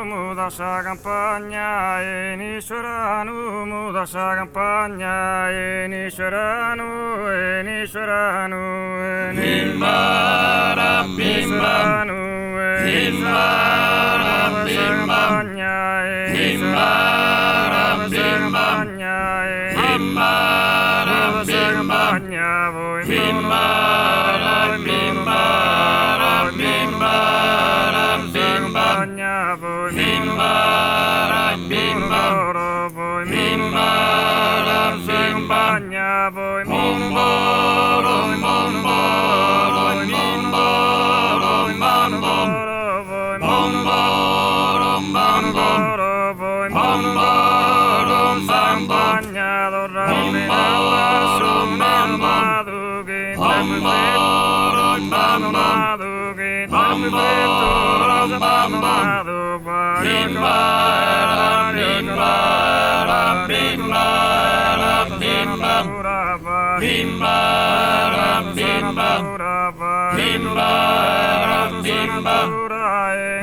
muda campagna, muda campagna, Bimbaram bimbam, bimbaram bimbam, bimbaram bimbam, bimbaram bimbam, bimbaram bimbaram bimbaram bimbam, bimbaram bimbam, bimbaram bimbaram bimbaram bimbaram